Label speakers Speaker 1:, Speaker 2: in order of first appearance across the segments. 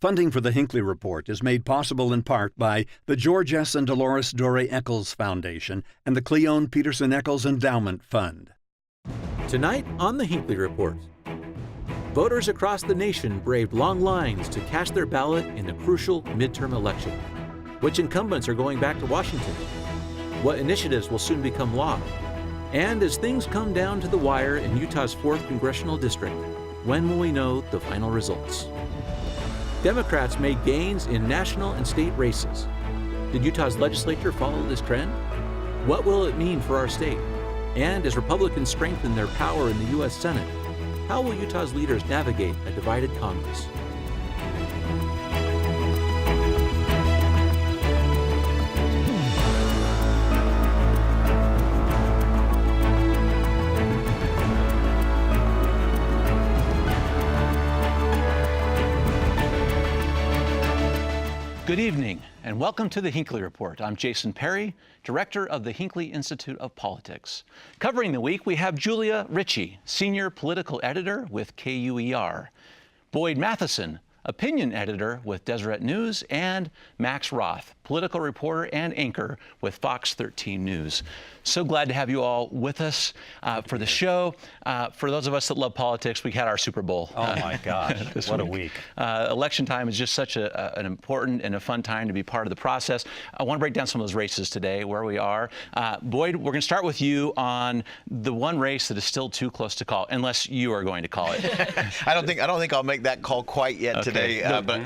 Speaker 1: Funding for the Hinckley Report is made possible in part by the George S. and Dolores Doré Eccles Foundation and the Cleone Peterson Eccles Endowment Fund.
Speaker 2: Tonight on the Hinckley Report, voters across the nation braved long lines to cast their ballot in the crucial midterm election. Which incumbents are going back to Washington? What initiatives will soon become law? And as things come down to the wire in Utah's 4th Congressional District, when will we know the final results? Democrats made gains in national and state races. Did Utah's legislature follow this trend? What will it mean for our state? And as Republicans strengthen their power in the U.S. Senate, how will Utah's leaders navigate a divided Congress? Good evening, and welcome to the Hinckley Report. I'm Jason Perry, director of the Hinckley Institute of Politics. Covering the week, we have Julia Richey, senior political editor with KUER, Boyd Matheson, opinion editor with Deseret News, and Max Roth, political reporter and anchor with Fox 13 News. So glad to have you all with us for the show. For those of us that love politics, we had our Super Bowl.
Speaker 3: Oh my gosh, what a week.
Speaker 2: Election time is just such an important and a fun time to be part of the process. I want to break down some of those races today, where we are. Boyd, we're going to start with you on the one race that is still too close to call, unless you are going to call it.
Speaker 4: I don't think I'll make that call quite yet today,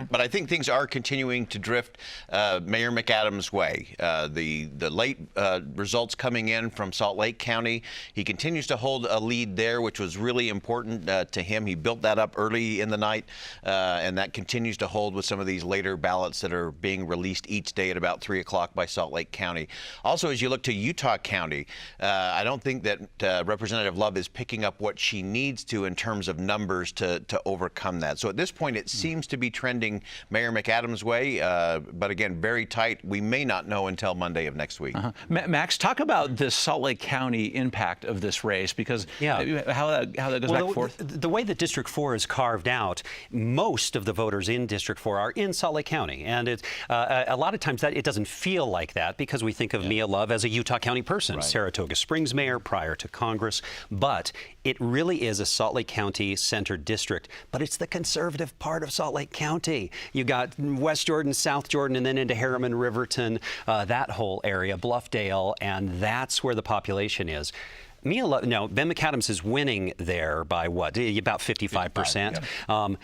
Speaker 4: but I think things are continuing to drift Mayor McAdams' way. The late results coming in from Salt Lake County, he continues to hold a lead there, which was really important to him. He built that up early in the night, and that continues to hold with some of these later ballots that are being released each day at about 3 o'clock by Salt Lake County. Also, as you look to Utah County, I don't think that Representative Love is picking up what she needs to in terms of numbers to overcome that. So at this point, it seems to be trending Mayor McAdams' way, but again, very tight. We may not know until Monday of next week.
Speaker 2: Max, talk about the Salt Lake County impact of this race, because how that goes back and forth.
Speaker 3: The way that District 4 is carved out, most of the voters in District 4 are in Salt Lake County, and it's a lot of times that it doesn't feel like that because we think of Mia Love as a Utah County person, Saratoga Springs mayor prior to Congress, but it really is a Salt Lake County centered district, but it's the conservative part of Salt Lake County. You got West Jordan, South Jordan, and then into Harriman, Riverton, that whole area, Bluffdale, and that's where the population is. Ben McAdams is winning there by what? About 55%.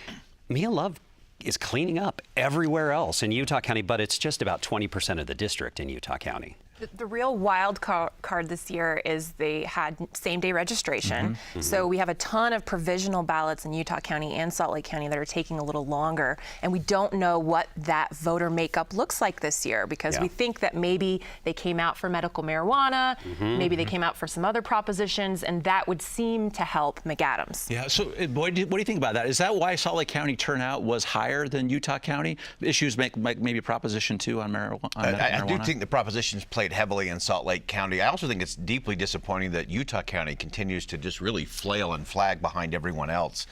Speaker 3: Mia Love is cleaning up everywhere else in Utah County, but it's just about 20% of the district in Utah County.
Speaker 5: The real wild card this year is they had same-day registration. So we have a ton of provisional ballots in Utah County and Salt Lake County that are taking a little longer. And we don't know what that voter makeup looks like this year, because we think that maybe they came out for medical marijuana, maybe they came out for some other propositions, and that would seem to help McAdams.
Speaker 2: Yeah, so Boyd, what do you think about that? Is that why Salt Lake County turnout was higher than Utah County? Issues make maybe Proposition 2 on marijuana?
Speaker 4: I do think the propositions played heavily in Salt Lake County. I also think it's deeply disappointing that Utah County continues to just really flail and flag behind everyone else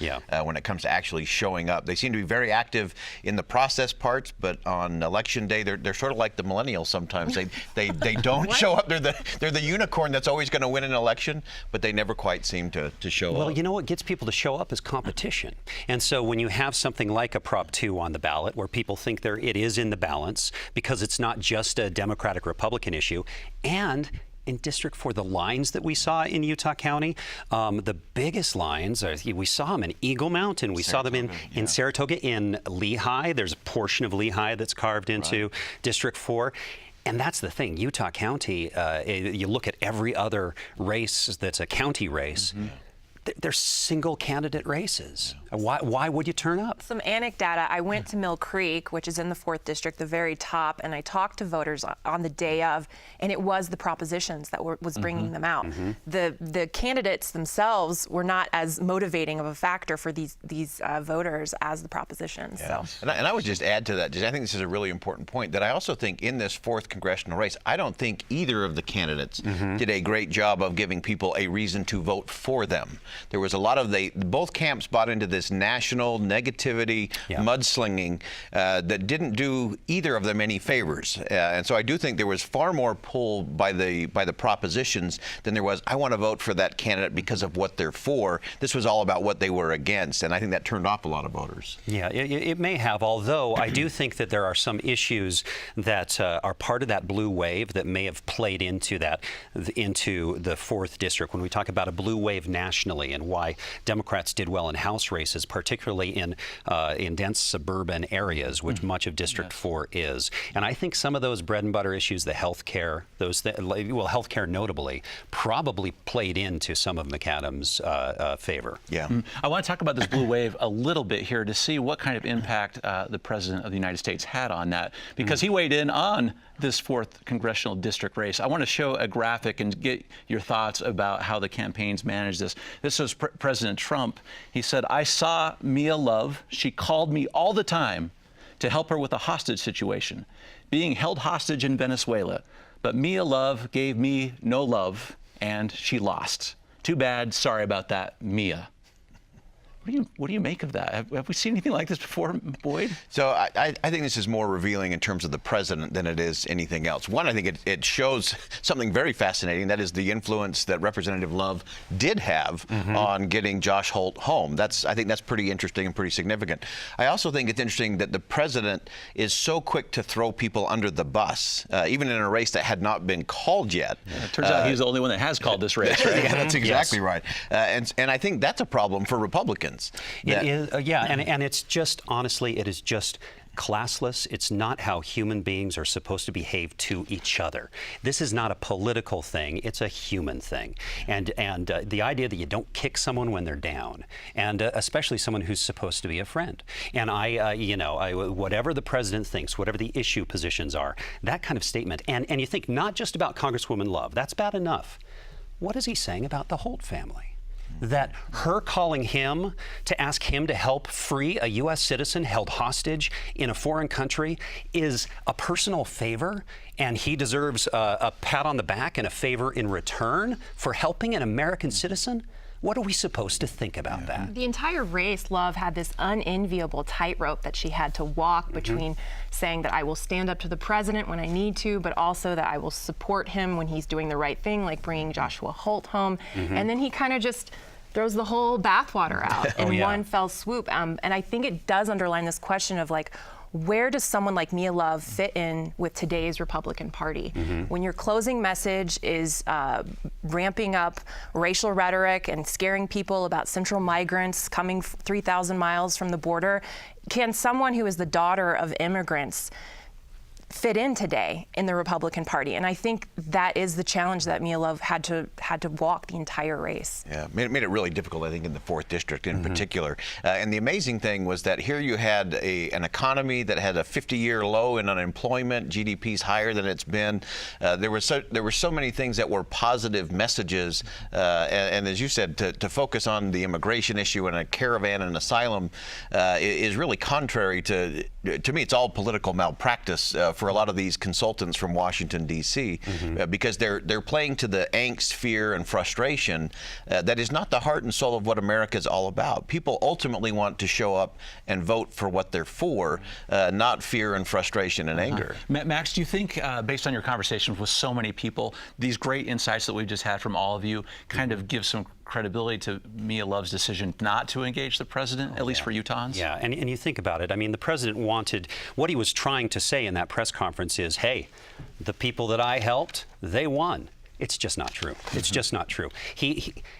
Speaker 4: when it comes to actually showing up. They seem to be very active in the process parts, but on election day, they're sort of like the millennials sometimes. They don't show up. They're the unicorn that's always going to win an election, but they never quite seem to show up.
Speaker 3: Well, you know what gets people to show up is competition. And so when you have something like a Prop 2 on the ballot, where people think it is in the balance, because it's not just a Democratic-Republican issue, and in District 4, the lines that we saw in Utah County, the biggest lines, we saw them in Eagle Mountain, we saw them in Saratoga, in Lehigh. There's a portion of Lehigh that's carved into District 4. And that's the thing, Utah County, you look at every other race that's a county race, they're single candidate races. Why would you turn up?
Speaker 5: Some anecdata. I went to Mill Creek, which is in the 4th District, the very top, and I talked to voters on the day of, and it was the propositions that was bringing them out. The candidates themselves were not as motivating of a factor for these voters as the propositions. So.
Speaker 4: And I would just add to that, I think this is a really important point, that I also think in this 4th congressional race, I don't think either of the candidates did a great job of giving people a reason to vote for them. There was a lot of both camps bought into this national negativity, mudslinging that didn't do either of them any favors. And so I do think there was far more pull by the propositions than there was, I want to vote for that candidate because of what they're for. This was all about what they were against, and I think that turned off a lot of voters.
Speaker 3: Yeah, it may have, although I do think that there are some issues that are part of that blue wave that may have played into the 4th district when we talk about a blue wave nationally and why Democrats did well in House races, particularly in dense suburban areas, which much of District 4 is. And I think some of those bread and butter issues, the health care, health care notably, probably played into some of McAdams' favor.
Speaker 4: Yeah.
Speaker 6: I want to talk about this blue wave a little bit here to see what kind of impact the President of the United States had on that, because he weighed in on this 4th congressional district race. I want to show a graphic and get your thoughts about how the campaigns managed this. This was President Trump. He said, "I saw Mia Love. She called me all the time to help her with a hostage situation, being held hostage in Venezuela. But Mia Love gave me no love, and she lost. Too bad. Sorry about that, Mia." What do you make of that? Have we seen anything like this before, Boyd?
Speaker 4: So I think this is more revealing in terms of the president than it is anything else. One, I think it shows something very fascinating. That is the influence that Representative Love did have on getting Josh Holt home. I think that's pretty interesting and pretty significant. I also think it's interesting that the president is so quick to throw people under the bus, even in a race that had not been called yet.
Speaker 6: Yeah, it turns out he's the only one that has called this race, right?
Speaker 4: Yeah, that's exactly right. And I think that's a problem for Republicans.
Speaker 3: It is, and it's just, honestly, it is just classless. It's not how human beings are supposed to behave to each other. This is not a political thing. It's a human thing. And the idea that you don't kick someone when they're down, and especially someone who's supposed to be a friend. And whatever the president thinks, whatever the issue positions are, that kind of statement. And you think not just about Congresswoman Love. That's bad enough. What is he saying about the Holt family? That her calling him to ask him to help free a U.S. citizen held hostage in a foreign country is a personal favor, and he deserves a pat on the back and a favor in return for helping an American citizen? What are we supposed to think about that?
Speaker 5: The entire race, Love had this unenviable tightrope that she had to walk between saying that I will stand up to the president when I need to, but also that I will support him when he's doing the right thing, like bringing Joshua Holt home. And then he kind of just throws the whole bathwater out in one fell swoop. And I think it does underline this question of, like, where does someone like Mia Love fit in with today's Republican Party? When your closing message is ramping up racial rhetoric and scaring people about central migrants coming 3,000 miles from the border, can someone who is the daughter of immigrants fit in today in the Republican Party? And I think that is the challenge that Mia Love had to walk the entire race.
Speaker 4: Yeah, made it really difficult, I think, in the 4th district in particular. And the amazing thing was that here you had an economy that had a 50-year low in unemployment. GDP's higher than it's been. There were so many things that were positive messages. And as you said, to focus on the immigration issue and a caravan and asylum is really contrary to me. It's all political malpractice for a lot of these consultants from Washington, D.C., because they're playing to the angst, fear, and frustration that is not the heart and soul of what America is all about. People ultimately want to show up and vote for what they're for, not fear and frustration and anger.
Speaker 6: Max, do you think, based on your conversations with so many people, these great insights that we've just had from all of you kind of give some credibility to Mia Love's decision not to engage the president, at least for Utahns?
Speaker 3: Yeah, and you think about it. I mean, the president wanted, what he was trying to say in that press conference is, hey, the people that I helped, they won. It's just not true. It's just not true.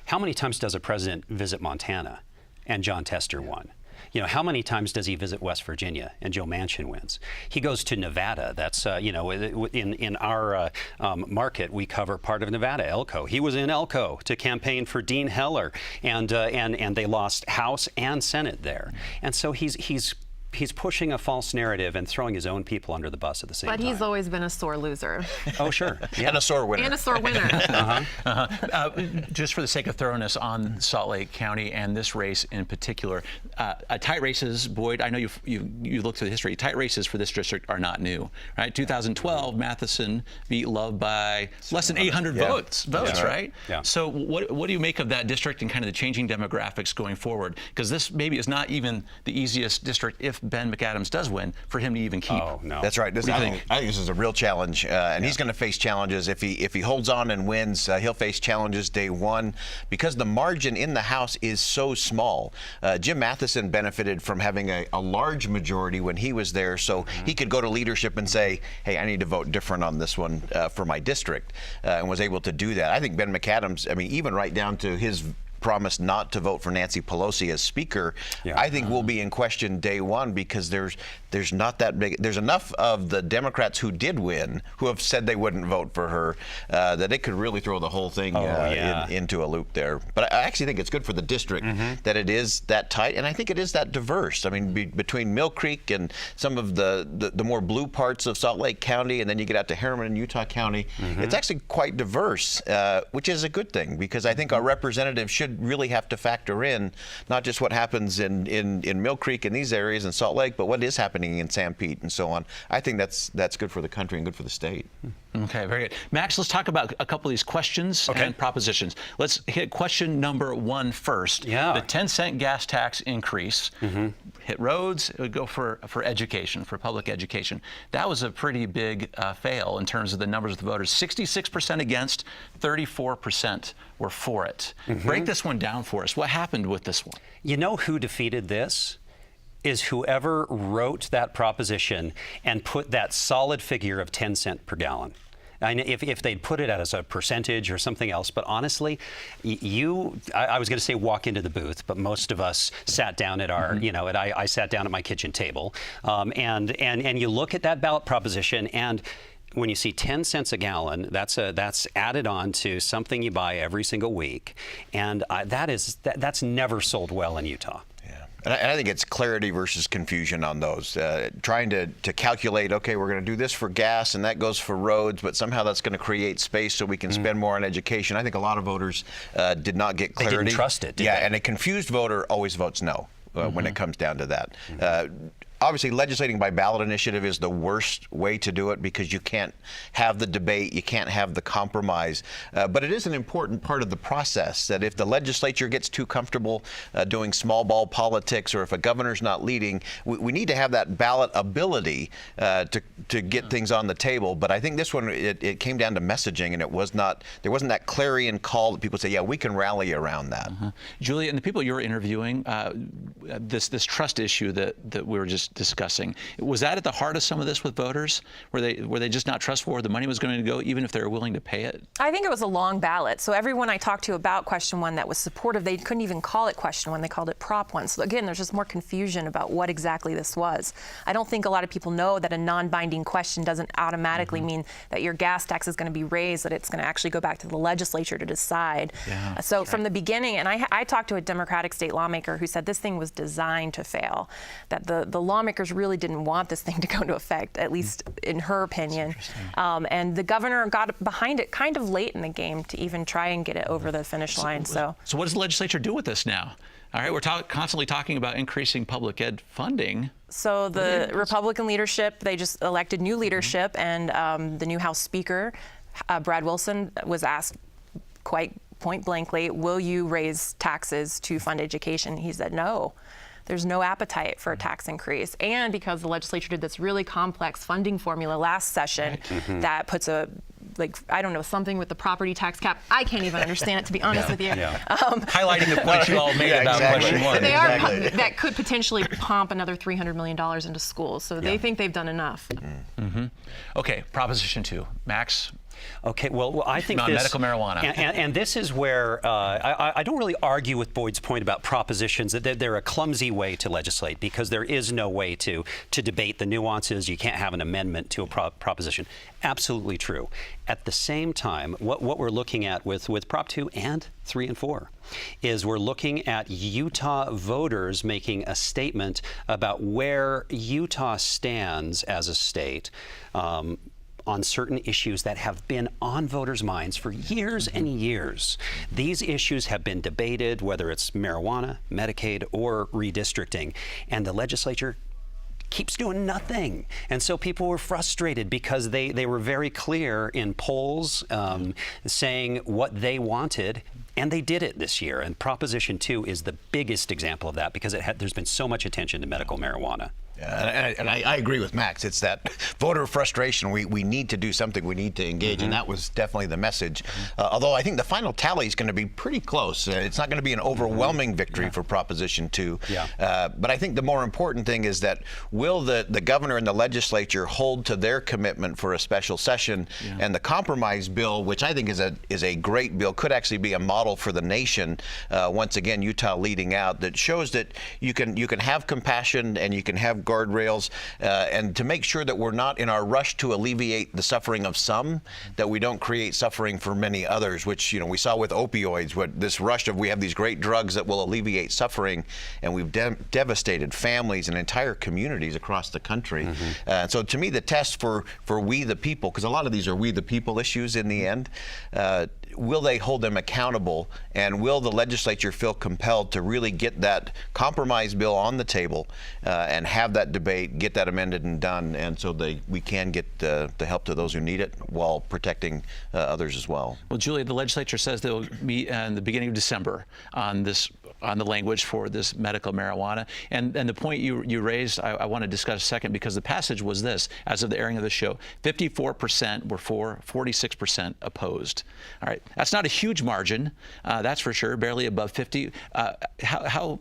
Speaker 3: How many times does a president visit Montana and John Tester won? You know, how many times does he visit West Virginia and Joe Manchin wins? He goes to Nevada. That's, in our market, we cover part of Nevada, Elko. He was in Elko to campaign for Dean Heller, and they lost House and Senate there. And so he's he's pushing a false narrative and throwing his own people under the bus at the same time.
Speaker 5: But he's always been a sore loser.
Speaker 3: Oh, sure. Yeah.
Speaker 4: And a sore winner.
Speaker 5: And a sore winner.
Speaker 6: Just for the sake of thoroughness on Salt Lake County and this race in particular, tight races, Boyd, I know you looked at the history. Tight races for this district are not new, right? 2012, Matheson beat Love by less than 800 votes, right?
Speaker 3: Yeah.
Speaker 6: So what do you make of that district and kind of the changing demographics going forward? Because this maybe is not even the easiest district, if Ben McAdams does win, for him to even keep.
Speaker 3: Oh, no.
Speaker 4: That's right. I think this is a real challenge, and he's going to face challenges. If he holds on and wins, he'll face challenges day one because the margin in the House is so small. Jim Matheson benefited from having a large majority when he was there, so he could go to leadership and say, hey, I need to vote different on this one for my district, and was able to do that. I think Ben McAdams, I mean, even right down to his promised not to vote for Nancy Pelosi as Speaker, I think will be in question day one because there's not that big. There's enough of the Democrats who did win who have said they wouldn't vote for her that it could really throw the whole thing into a loop there. But I actually think it's good for the district that it is that tight, and I think it is that diverse. I mean, between Mill Creek and some of the more blue parts of Salt Lake County, and then you get out to Harriman and Utah County, it's actually quite diverse, which is a good thing because I think our representatives should really have to factor in not just what happens in Mill Creek and these areas in Salt Lake, but what is happening in San Pete and so on. I think that's good for the country and good for the state.
Speaker 6: Okay, very good. Max, let's talk about a couple of these questions and propositions. Let's hit question number one first.
Speaker 3: Yeah.
Speaker 6: The 10-cent gas tax increase. Hit roads, it would go for education, for public education. That was a pretty big fail in terms of the numbers of the voters. 66% against, 34% were for it. Break this one down for us. What happened with this one?
Speaker 3: You know who defeated this? Is whoever wrote that proposition and put that solid figure of 10 cents per gallon. I know if they'd put it as a percentage or something else, but honestly, I was going to say walk into the booth, but most of us sat down at our, I sat down at my kitchen table, and you look at that ballot proposition, and when you see 10 cents a gallon, that's added on to something you buy every single week, and that's never sold well in Utah.
Speaker 4: And I think it's clarity versus confusion on those. Trying to calculate, okay, we're going to do this for gas and that goes for roads, but somehow that's going to create space so we can spend more on education. I think a lot of voters did not get clarity.
Speaker 3: They didn't trust it, did they?
Speaker 4: And a confused voter always votes no when it comes down to that. Obviously, legislating by ballot initiative is the worst way to do it because you can't have the debate, you can't have the compromise. But it is an important part of the process that if the legislature gets too comfortable doing small ball politics, or if a governor's not leading, we need to have that ballot ability to get things on the table. But I think this one, it came down to messaging, and there wasn't that clarion call that people say, yeah, we can rally around that.
Speaker 6: Julia, and the people you're interviewing, this trust issue that we were just discussing, was that at the heart of some of this with voters? Were they just not trustful where the money was going to go, even if they were willing to pay it?
Speaker 5: I think it was a long ballot. So everyone I talked to about question one that was supportive, they couldn't even call it question one. They called it prop one. So again, there's just more confusion about what exactly this was. I don't think a lot of people know that a non-binding question doesn't automatically mean that your gas tax is going to be raised, that it's going to actually go back to the legislature to decide. So from the beginning, and I talked to a Democratic state lawmaker who said this thing was designed to fail, that the lawmakers really didn't want this thing to go into effect, at least in her opinion. And the governor got behind it kind of late in the game to even try and get it over the finish line. So
Speaker 6: what does the legislature do with this now? All right, we're constantly talking about increasing public ed funding.
Speaker 5: So the Republican leadership, they just elected new leadership, and the new House Speaker, Brad Wilson, was asked quite point blankly, will you raise taxes to fund education? He said no. There's no appetite for a tax increase. And because the legislature did this really complex funding formula last session that puts something with the property tax cap. I can't even understand it, to be honest with you.
Speaker 6: Highlighting the points you all made about question one.
Speaker 5: That could potentially pump another $300 million into schools. So they think they've done enough.
Speaker 6: Okay, Proposition 2. Max?
Speaker 3: Okay, well, I think
Speaker 6: medical marijuana.
Speaker 3: And this is where I don't really argue with Boyd's point about propositions, that they're a clumsy way to legislate, because there is no way to debate the nuances. You can't have an amendment to a proposition. Absolutely true. At the same time, what we're looking at with Prop 2 and 3 and 4 is we're looking at Utah voters making a statement about where Utah stands as a state on certain issues that have been on voters' minds for years and years. These issues have been debated, whether it's marijuana, Medicaid, or redistricting, and the legislature keeps doing nothing. And so people were frustrated because they were very clear in polls saying what they wanted, and they did it this year. And Proposition 2 is the biggest example of that, because there's been so much attention to medical marijuana.
Speaker 4: Yeah, and I agree with Max. It's that voter frustration. We need to do something. We need to engage, and that was definitely the message. Although I think the final tally is going to be pretty close. It's not going to be an overwhelming victory for Proposition 2. But I think the more important thing is that will the governor and the legislature hold to their commitment for a special session? And the compromise bill, which I think is a great bill, could actually be a model for the nation. Once again, Utah leading out, that shows that you can have compassion and you can have guardrails, and to make sure that we're not in our rush to alleviate the suffering of some, that we don't create suffering for many others, which we saw with opioids, what this rush of we have these great drugs that will alleviate suffering, and we've devastated families and entire communities across the country. So to me, the test for we the people, because a lot of these are we the people issues in the end, will they hold them accountable, and will the legislature feel compelled to really get that compromise bill on the table and have that debate, get that amended and done, and so we can get the help to those who need it while protecting others as well.
Speaker 6: Well, Julia, the legislature says they'll meet in the beginning of December on the language for this medical marijuana. And the point you raised, I want to discuss a second, because the passage was this: as of the airing of the show, 54% were for, 46% opposed. All right, that's not a huge margin, that's for sure, barely above 50. How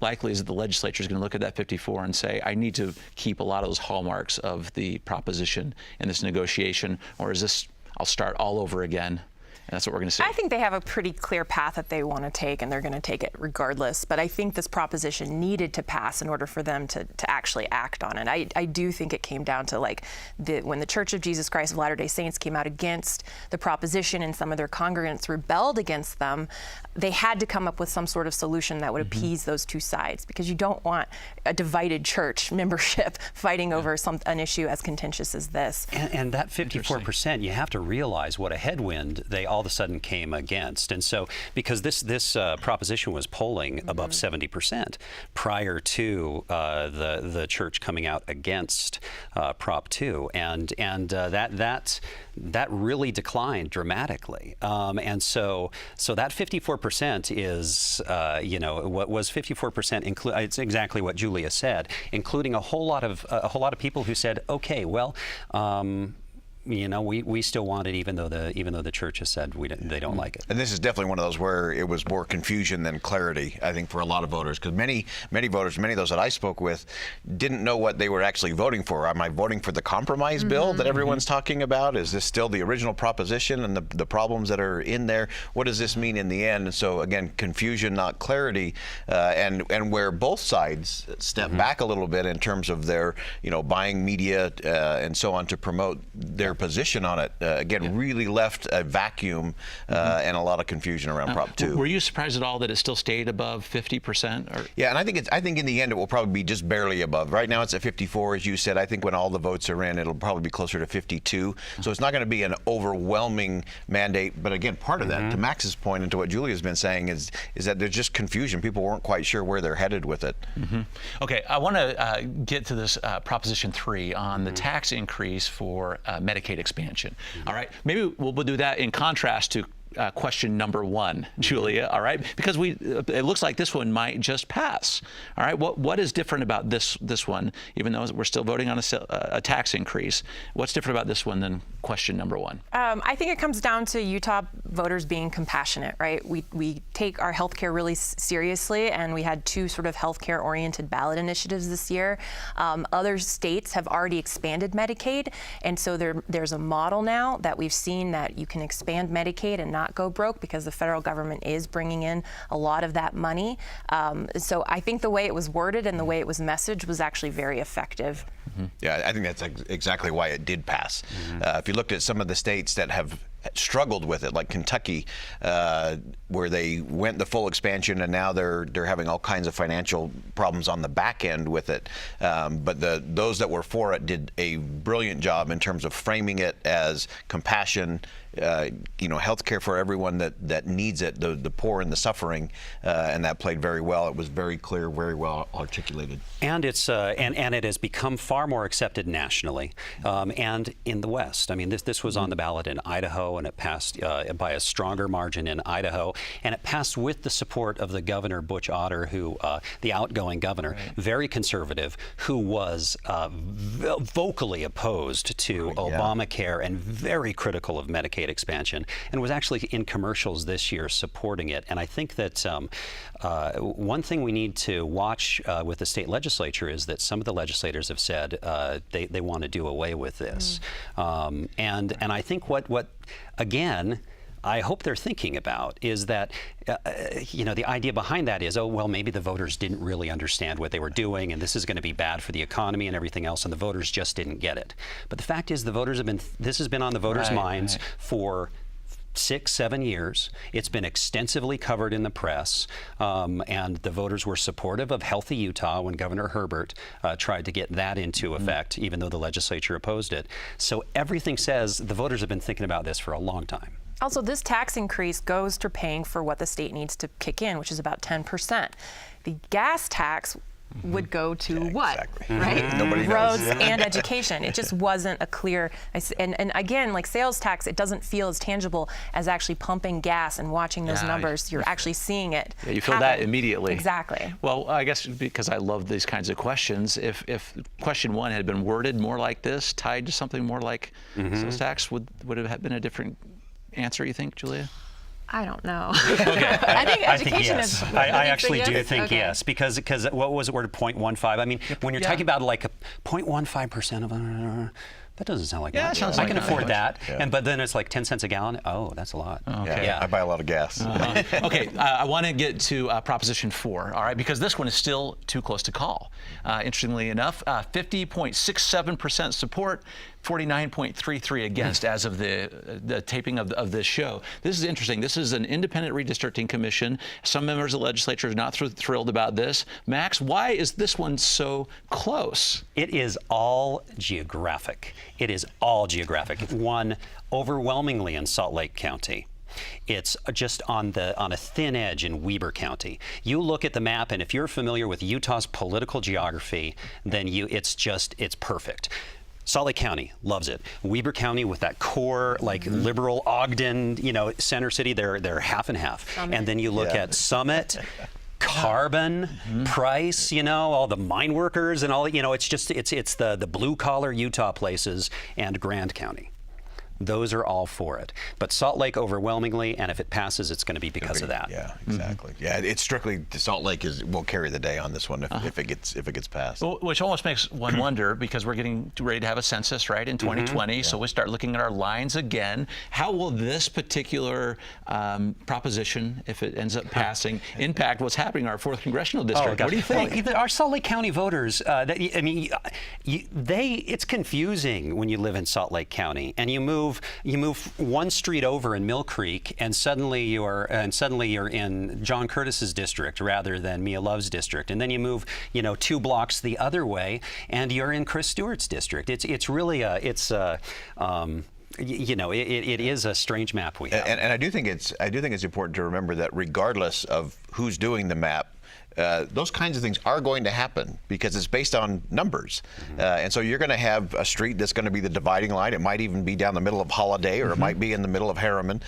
Speaker 6: likely is it the legislature is going to look at that 54 and say, I need to keep a lot of those hallmarks of the proposition in this negotiation, or is this, I'll start all over again? And that's what we're going to see.
Speaker 5: I think they have a pretty clear path that they want to take, and they're going to take it regardless. But I think this proposition needed to pass in order for them to actually act on it. I do think it came down to when the Church of Jesus Christ of Latter-day Saints came out against the proposition and some of their congregants rebelled against them, they had to come up with some sort of solution that would appease those two sides, because you don't want a divided church membership fighting over an issue as contentious as this.
Speaker 3: And that 54%, you have to realize what a headwind they all of a sudden came against. And so, because this proposition was polling above 70% prior to the church coming out against Prop 2, and that really declined dramatically. And so that 54% is, what was 54%? It's exactly what Julia said, including a whole lot of people who said, okay, well. We still want it, even though the church has said they don't like it.
Speaker 4: And this is definitely one of those where it was more confusion than clarity, I think, for a lot of voters, because many voters, many of those that I spoke with, didn't know what they were actually voting for. Am I voting for the compromise bill that everyone's talking about? Is this still the original proposition and the problems that are in there? What does this mean in the end? And so again, confusion, not clarity, and where both sides step back a little bit in terms of their buying media and so on to promote their position on it, really left a vacuum and a lot of confusion around Prop 2.
Speaker 6: Were you surprised at all that it still stayed above 50%?
Speaker 4: Yeah, and I think in the end it will probably be just barely above. Right now it's at 54, as you said. I think when all the votes are in, it'll probably be closer to 52. So it's not going to be an overwhelming mandate. But again, part of that, to Max's point and to what Julia's been saying, is that there's just confusion. People weren't quite sure where they're headed with it.
Speaker 6: Okay, I want to get to this Proposition 3 on the tax increase for Medicaid expansion. All right, maybe we'll do that in contrast to question number one, Julia, all right? Because it looks like this one might just pass, all right? What is different about this one, even though we're still voting on a tax increase? What's different about this one than question number one?
Speaker 5: I think it comes down to Utah voters being compassionate, right? We take our healthcare really seriously, and we had 2 sort of healthcare-oriented ballot initiatives this year. Other states have already expanded Medicaid, and so there's a model now that we've seen that you can expand Medicaid and not go broke because the federal government is bringing in a lot of that money. So I think the way it was worded and the way it was messaged was actually very effective.
Speaker 4: Yeah, I think that's exactly why it did pass. If you looked at some of the states that have struggled with it, like Kentucky, where they went the full expansion and now they're having all kinds of financial problems on the back end with it. But those that were for it did a brilliant job in terms of framing it as compassion, health care for everyone that needs it, the poor and the suffering, and that played very well. It was very clear, very well articulated.
Speaker 3: And it's and it has become far more accepted nationally and in the West. I mean, this was on the ballot in Idaho, and it passed by a stronger margin in Idaho, and it passed with the support of the governor, Butch Otter, who the outgoing governor, very conservative, who was vocally opposed to Obamacare and very critical of Medicaid expansion, and was actually in commercials this year supporting it. And I think that one thing we need to watch with the state legislature is that some of the legislators have said they want to do away with this. And I think what again, I hope they're thinking about is that, the idea behind that is, oh, well, maybe the voters didn't really understand what they were doing, and this is going to be bad for the economy and everything else, and the voters just didn't get it. But the fact is, this has been on the voters' minds for 6-7 years. It's been extensively covered in the press, and the voters were supportive of Healthy Utah when Governor Herbert tried to get that into effect, even though the legislature opposed it. So everything says the voters have been thinking about this for a long time.
Speaker 5: Also, this tax increase goes to paying for what the state needs to kick in, which is about 10%. The gas tax would go to what,
Speaker 4: exactly.
Speaker 5: right?
Speaker 4: Nobody knows.
Speaker 5: Roads and education. It just wasn't a clear, and again, like sales tax, it doesn't feel as tangible as actually pumping gas and watching those numbers. You're actually seeing it.
Speaker 6: Yeah, you feel
Speaker 5: happen.
Speaker 6: that immediately.
Speaker 5: Exactly.
Speaker 6: Well, I guess because I love these kinds of questions, if question one had been worded more like this, tied to something more like sales tax, would it have been a different answer, you think, Julia?
Speaker 5: I don't know.
Speaker 3: Okay.
Speaker 5: I think education
Speaker 3: yes.
Speaker 5: is.
Speaker 3: I actually do think
Speaker 5: okay.
Speaker 3: yes, because what was it? Word 0.15. I mean, when you're talking about like a 0.15% of that doesn't sound like much. I can afford that, but then it's like 10 cents a gallon. Oh, that's a lot.
Speaker 6: Okay.
Speaker 4: Yeah, I buy a lot of gas.
Speaker 6: Okay, I want to get to Proposition 4, all right, because this one is still too close to call. Interestingly enough, 50.67% support, 49.33 against as of the taping of this show. This is interesting. This is an independent redistricting commission. Some members of the legislature are not thrilled about this. Max, why is this one so close?
Speaker 3: It is all geographic. It is all geographic. It won overwhelmingly in Salt Lake County. It's just on a thin edge in Weber County. You look at the map, and if you're familiar with Utah's political geography, then it's perfect. Salt Lake County loves it. Weber County with that core, like liberal Ogden, center city, they're half and half.
Speaker 5: Summit.
Speaker 3: And then you look at Summit, Carbon, Price, all the mine workers and all, it's the blue collar Utah places and Grand County. Those are all for it. But Salt Lake overwhelmingly, and if it passes, it's going to be because of that.
Speaker 4: Yeah, exactly. Yeah, it's strictly Salt Lake will carry the day on this one if it gets passed.
Speaker 6: Well, which almost makes one wonder, because we're getting ready to have a census, right, in 2020. So we start looking at our lines again. How will this particular proposition, if it ends up passing, impact what's happening in our 4th congressional district? What do you think?
Speaker 3: Well, our Salt Lake County voters, it's confusing when you live in Salt Lake County and you move one street over in Mill Creek, and suddenly you're in John Curtis's district rather than Mia Love's district, and then you move 2 blocks the other way, and you're in Chris Stewart's district. It's really it is a strange map we have.
Speaker 4: And I do think it's important to remember that regardless of who's doing the map, those kinds of things are going to happen because it's based on numbers. And so you're going to have a street that's going to be the dividing line. It might even be down the middle of Holiday, or it might be in the middle of Harriman.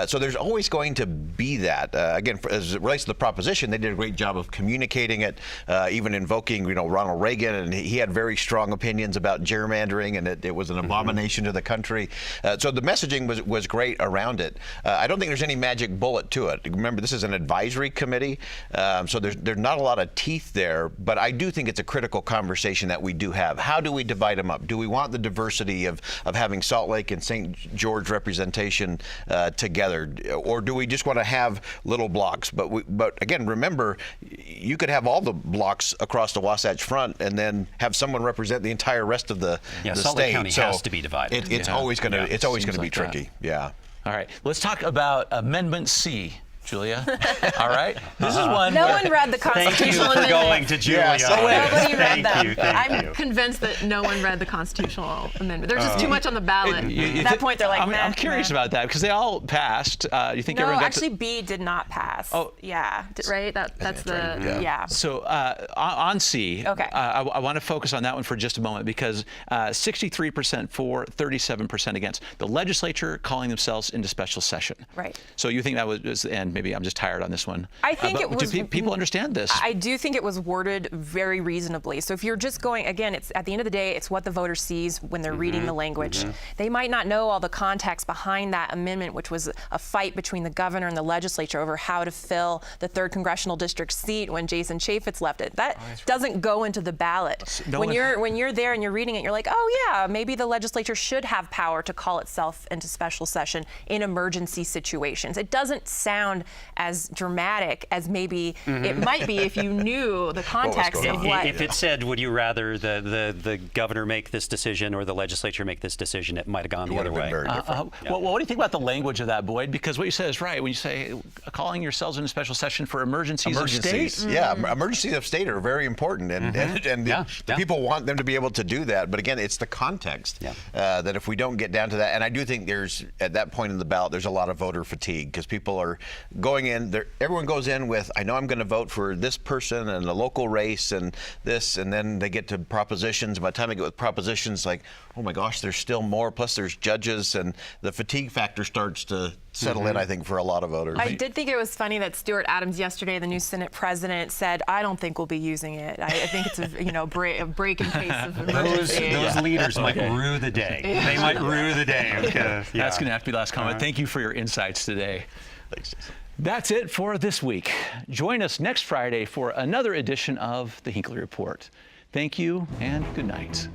Speaker 4: So there's always going to be that. Again, as it relates to the proposition, they did a great job of communicating it, even invoking, Ronald Reagan, and he had very strong opinions about gerrymandering, and it was an abomination to the country. So the messaging was great around it. I don't think there's any magic bullet to it. Remember, this is an advisory committee, so there's not a lot of teeth there, but I do think it's a critical conversation that we do have. How do we divide them up? Do we want the diversity of having Salt Lake and St. George representation together, or do we just want to have little blocks? But again, remember, you could have all the blocks across the Wasatch Front and then have someone represent the entire rest of the
Speaker 3: Salt
Speaker 4: state.
Speaker 3: Lake County
Speaker 4: So
Speaker 3: has to be divided.
Speaker 4: It's always going to be
Speaker 6: like
Speaker 4: tricky. Yeah.
Speaker 6: All right, let's talk about Amendment C. Julia. All right. This is one.
Speaker 5: No
Speaker 6: where-
Speaker 5: one read the
Speaker 3: Thank you
Speaker 5: constitutional
Speaker 3: for
Speaker 5: amendment.
Speaker 3: going to Julia.
Speaker 5: Nobody read
Speaker 3: Thank you,
Speaker 5: them.
Speaker 3: thank
Speaker 7: I'm
Speaker 3: you.
Speaker 7: convinced that no one read the constitutional amendment. There's just too much on the ballot.
Speaker 6: You
Speaker 5: At that point, they're like,
Speaker 6: I'm curious about that because they all passed. You think
Speaker 5: No,
Speaker 6: everyone got
Speaker 5: actually, B did not pass.
Speaker 6: Oh.
Speaker 5: Yeah.
Speaker 7: Right? That's the.
Speaker 5: Yeah.
Speaker 6: So on C,
Speaker 5: Okay.
Speaker 6: I want to focus on that one for just a moment because 63% for, 37% against. The legislature calling themselves into special session.
Speaker 5: Right.
Speaker 6: So you think that was, and maybe I'm just tired on this one.
Speaker 5: I think
Speaker 6: but
Speaker 5: it was.
Speaker 6: Do people understand this?
Speaker 5: I do think it was worded very reasonably. So if you're just going, again, it's at the end of the day, it's what the voter sees when they're reading the language. They might not know all the context behind that amendment, which was a fight between the governor and the legislature over how to fill the 3rd congressional district seat when Jason Chaffetz left it. That doesn't go into the ballot. When you're there and you're reading it, you're like, oh yeah, maybe the legislature should have power to call itself into special session in emergency situations. It doesn't sound as dramatic as maybe it might be if you knew the context of what.
Speaker 3: If it said, would you rather the governor make this decision or the legislature make this decision, it might have gone the other way.
Speaker 4: Very different.
Speaker 6: Well, what do you think about the language of that, Boyd? Because what you said is right. When you say calling yourselves into special session for emergencies of state.
Speaker 4: Yeah, emergencies of state are very important, and the people want them to be able to do that. But again, it's the context that if we don't get down to that, and I do think there's at that point in the ballot, there's a lot of voter fatigue because people are going in. Everyone goes in with, I know I'm going to vote for this person and the local race and this, and then they get to propositions. By the time they get with propositions, like, oh my gosh, there's still more. Plus, there's judges, and the fatigue factor starts to settle in, I think, for a lot of voters.
Speaker 5: I did think it was funny that Stuart Adams yesterday, the new Senate president, said, "I don't think we'll be using it. I think it's a break in case of emergency."
Speaker 3: Those leaders might rue the day. They might rue the day.
Speaker 6: That's going to have to be the last comment. Thank you for your insights today.
Speaker 4: Thanks.
Speaker 6: That's it for this week. Join us next Friday for another edition of the Hinckley Report. Thank you and good night.